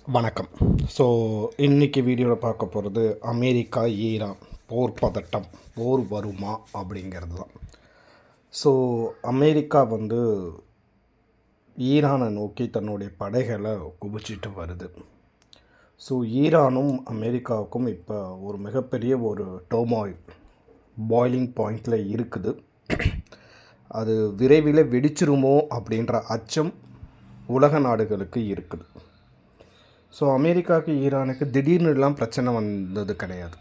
வணக்கம். ஸோ இன்றைக்கி வீடியோவில் பார்க்க போகிறது அமெரிக்கா ஈரான் போர் பதட்டம், போர் வருமா அப்படிங்கிறது தான். ஸோ அமெரிக்கா ஈரானை நோக்கி தன்னுடைய படைகளை குவிச்சிட்டு வருது. ஸோ ஈரானும் அமெரிக்காவுக்கும் இப்போ ஒரு மிகப்பெரிய ஒரு பாய்லிங் பாயிண்டில் இருக்குது. அது விரைவில் வெடிச்சிருமோ அப்படின்ற அச்சம் உலக நாடுகளுக்கு இருக்குது. ஸோ அமெரிக்காவுக்கு ஈரானுக்கு திடீர்னுலாம் பிரச்சனை வந்தது கிடையாது.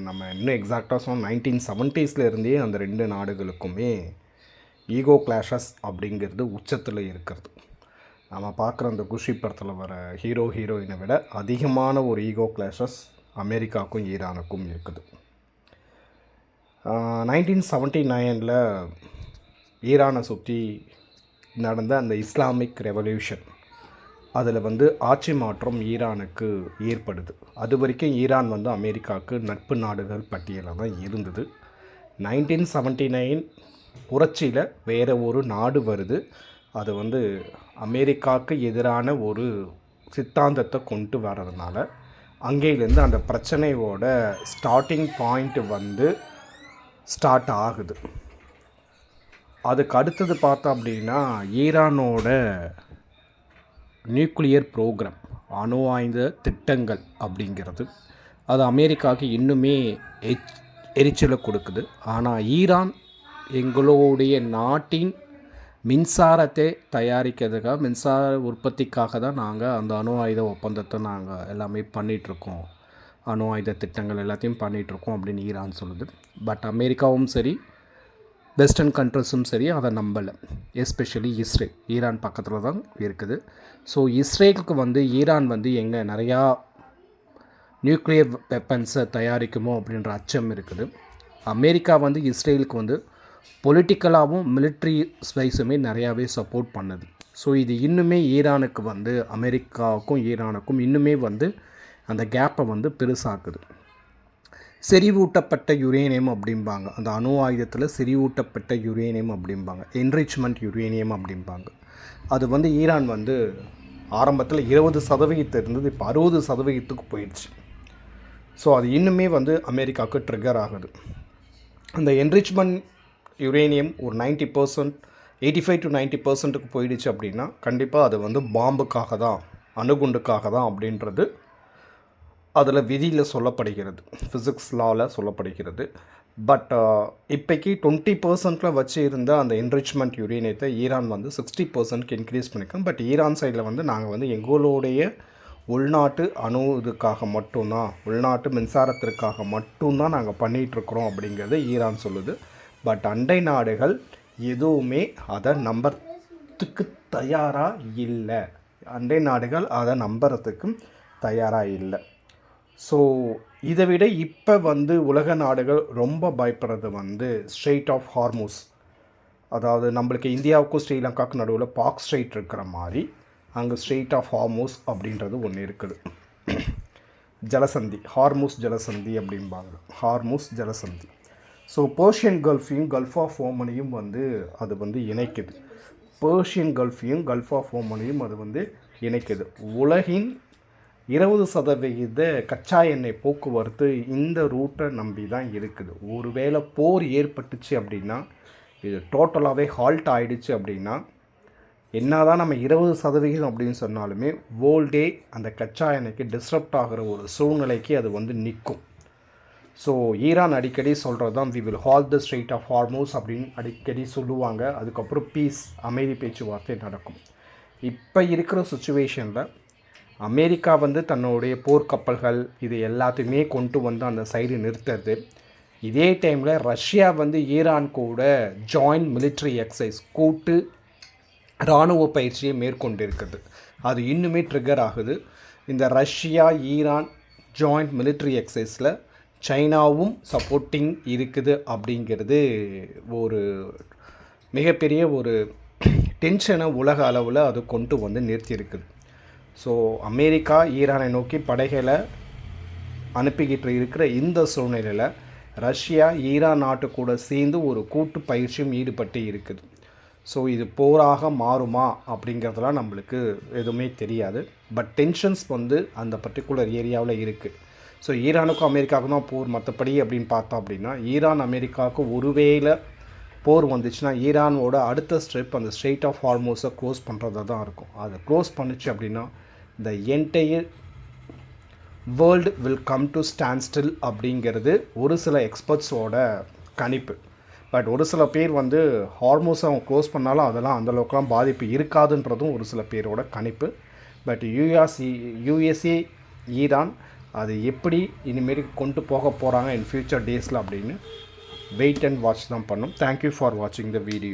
நம்ம இன்னும் எக்ஸாக்டாக சொன்னால் 1970s இருந்தே அந்த ரெண்டு நாடுகளுக்குமே ஈகோ கிளாஷஸ் அப்படிங்கிறது உச்சத்தில் இருக்கிறது. நம்ம பார்க்குற அந்த குஷி படத்தில் வர ஹீரோயினை விட அதிகமான ஒரு ஈகோ கிளாஷஸ் அமெரிக்காவுக்கும் ஈரானுக்கும் இருக்குது. 1979 ஈரானை சுற்றி நடந்த அந்த இஸ்லாமிக் ரெவல்யூஷன், அதில் ஆட்சி மாற்றம் ஈரானுக்கு ஏற்படுது. அது வரைக்கும் ஈரான் அமெரிக்காவுக்கு நட்பு நாடுகள் பட்டியலில் தான் இருந்தது. 1979 புரட்சியில் வேறு ஒரு நாடு வருது. அது அமெரிக்காவுக்கு எதிரான ஒரு சித்தாந்தத்தை கொண்டு வர்றதுனால அங்கேயிலேருந்து அந்த பிரச்சனையோட ஸ்டார்டிங் பாயிண்ட் ஸ்டார்ட் ஆகுது. அதுக்கு அடுத்தது பார்த்தோம் அப்படின்னா ஈரானோட நியூக்ளியர் ப்ரோக்ராம், அணு ஆயுத திட்டங்கள் அப்படிங்கிறது அது அமெரிக்காவுக்கு இன்னுமே எரிச்சலை கொடுக்குது. ஆனால் ஈரான் எங்களுடைய நாட்டின் மின்சாரத்தை தயாரிக்கிறதுக்காக, மின்சார உற்பத்திக்காக தான் நாங்கள் அந்த அணு ஆயுத ஒப்பந்தத்தை நாங்கள் எல்லாமே பண்ணிகிட்ருக்கோம், அணு ஆயுத திட்டங்கள் எல்லாத்தையும் பண்ணிகிட்ருக்கோம் அப்படின்னு ஈரான் சொல்லுது. பட் அமெரிக்காவும் சரி, வெஸ்டர்ன் கண்ட்ரிஸும் சரி அதை நம்பலை. எஸ்பெஷலி இஸ்ரேல், ஈரான் பக்கத்தில் தான் இருக்குது. ஸோ இஸ்ரேலுக்கு ஈரான் எங்கே நிறையா நியூக்ளியர் வெப்பன்ஸை தயாரிக்குமோ அப்படின்ற அச்சம் இருக்குது. அமெரிக்கா இஸ்ரேலுக்கு பொலிட்டிக்கலாகவும் மிலிட்ரி ஸ்வைஸுமே நிறையாவே சப்போர்ட் பண்ணுது. ஸோ இது இன்னுமே ஈரானுக்கு அமெரிக்காவுக்கும் ஈரானுக்கும் இன்னுமே அந்த கேப்பை பெருசாக்குது. செறிவூட்டப்பட்ட யுரேனியம் அப்படிம்பாங்க, அந்த அணு ஆயுதத்தில் செறிவூட்டப்பட்ட யுரேனியம் அப்படிம்பாங்க, என்ரிச்மெண்ட் யுரேனியம் அப்படிம்பாங்க. அது ஈரான் ஆரம்பத்தில் 20% இருந்தது, இப்போ 60% போயிடுச்சு. ஸோ அது இன்னுமே அமெரிக்காவுக்கு ட்ரிகர் ஆகுது. அந்த என்ரிச்மெண்ட் யுரேனியம் ஒரு 90%, 85 to 90% போயிடுச்சு அப்படின்னா கண்டிப்பாக அது பாம்புக்காக தான், அணுகுண்டுக்காக தான் அப்படின்றது அதில் விதியில் சொல்லப்படுகிறது, ஃபிசிக்ஸ் லாவில் சொல்லப்படுகிறது. பட் இப்போக்கி 20% வச்சு இருந்த அந்த என்ரிச்மெண்ட் யுரேனியத்தை ஈரான் 60% இன்க்ரீஸ் பண்ணியிருக்கோம். பட் ஈரான் சைடில் நாங்கள் எங்களுடைய உள்நாட்டு அணு இதுக்காக மட்டும்தான், உள்நாட்டு மின்சாரத்திற்காக மட்டும்தான் நாங்கள் பண்ணிகிட்ருக்குறோம் அப்படிங்கிறது ஈரான் சொல்லுது. பட் அண்டை நாடுகள் எதுவுமே அதை நம்புறதுக்கு தயாராக இல்லை, அண்டை நாடுகள் அதை நம்புறதுக்கும் தயாராக இல்லை. ஸோ இதை விட இப்போ உலக நாடுகள் ரொம்ப பயப்படுறது ஸ்ட்ரெய்ட் ஆஃப் ஹார்மூஸ், அதாவது நம்மளுக்கு இந்தியாவுக்கும் ஸ்ரீலங்காவுக்கும் நடுவில் பாக் ஸ்ட்ரெய்ட் இருக்கிற மாதிரி அங்கே ஸ்ட்ரெய்ட் ஆஃப் ஹார்மூஸ் அப்படின்றது ஒன்று இருக்குது. ஜலசந்தி, ஹார்மூஸ் ஜலசந்தி அப்படிம்பாங்க, ஹார்மூஸ் ஜலசந்தி. ஸோ பர்ஷியன் கல்ஃபையும் கல்ஃப் ஆஃப் ஓமனையும் அது இணைக்குது. பர்ஷியன் கல்ஃபையும் கல்ஃப் ஆஃப் ஓமனையும் அது இணைக்குது. உலகின் 20% கச்சா எண்ணெய் போக்குவரத்து இந்த ரூட்டை நம்பி தான் இருக்குது. ஒருவேளை போர் ஏற்பட்டுச்சு அப்படின்னா, இது டோட்டலாகவே ஹால்ட் ஆகிடுச்சு அப்படின்னா, என்ன தான் நம்ம 20% அப்படின்னு சொன்னாலுமே வேர்ல்டே அந்த கச்சா எண்ணெய்க்கு டிஸ்டர்ப்ட் ஆகிற ஒரு சூழ்நிலைக்கு அது நிற்கும். ஸோ ஈரான் அடிக்கடி சொல்கிறது தான், we will halt the strait of Hormuz அப்படின்னு அடிக்கடி சொல்லுவாங்க. அதுக்கப்புறம் பீஸ், அமைதி பேச்சுவார்த்தை நடக்கும். இப்போ இருக்கிற சுச்சுவேஷனில் அமெரிக்கா தன்னுடைய போர்க்கப்பல்கள் இது எல்லாத்தையுமே கொண்டு அந்த சைடு நிறுத்துறது. இதே டைமில் ரஷ்யா ஈரான் கூட ஜாயிண்ட் மிலிட்ரி எக்ஸசைஸ், கூட்டு இராணுவ பயிற்சியை மேற்கொண்டு இருக்குது. அது இன்னுமே ட்ரிகர் ஆகுது. இந்த ரஷ்யா ஈரான் ஜாயிண்ட் மிலிட்ரி எக்ஸசைஸில் சைனாவும் சப்போர்ட்டிங் இருக்குது அப்படிங்கிறது ஒரு மிகப்பெரிய ஒரு டென்ஷனை உலக அளவில் அது கொண்டு நிறுத்தியிருக்குது. ஸோ அமெரிக்கா ஈரானை நோக்கி படைகளை அனுப்பிக்கிட்டு இருக்கிற இந்த சூழ்நிலையில் ரஷ்யா ஈரான் நாட்டு கூட சேர்ந்து ஒரு கூட்டு பயிற்சியும் ஈடுபட்டு இருக்குது. ஸோ இது போராக மாறுமா அப்படிங்கிறதுலாம் நம்மளுக்கு எதுவுமே தெரியாது. பட் டென்ஷன்ஸ் வந்து அந்த பர்டிகுலர் ஏரியாவில் இருக்குது. ஸோ ஈரானுக்கும் அமெரிக்காவுக்கும் தான் போர். மற்றபடி அப்படின்னு பார்த்தோம் அப்படின்னா ஈரான் அமெரிக்காவுக்கு ஒருவேளை போர் வந்துச்சுன்னா ஈரானோட அடுத்த ஸ்டெப் அந்த ஸ்ட்ரெயிட் ஆஃப் ஹார்மோஸை க்ளோஸ் பண்ணுறதா தான் இருக்கும். அதை க்ளோஸ் பண்ணுச்சு அப்படின்னா the entire world will come to stand still அப்படிங்கிறது ஒரு சில எக்ஸ்பர்ட்ஸோட கணிப்பு. பட் ஒரு சில பேர் வந்து ஹார்மோஸை அவங்க க்ளோஸ் பண்ணாலும் அதெல்லாம் அந்தளவுக்குலாம் பாதிப்பு இருக்காதுன்றதும் ஒரு சில பேரோட கணிப்பு. பட் யூஎஸ்ஏ ஈரான் அது எப்படி இனிமேல் கொண்டு போக போகிறாங்க இன் ஃப்யூச்சர் டேஸில் அப்படின்னு வெயிட் அண்ட் வாட்ச் தான் பண்ணோம். தேங்க்யூ ஃபார் வாட்சிங் த வீடியோ.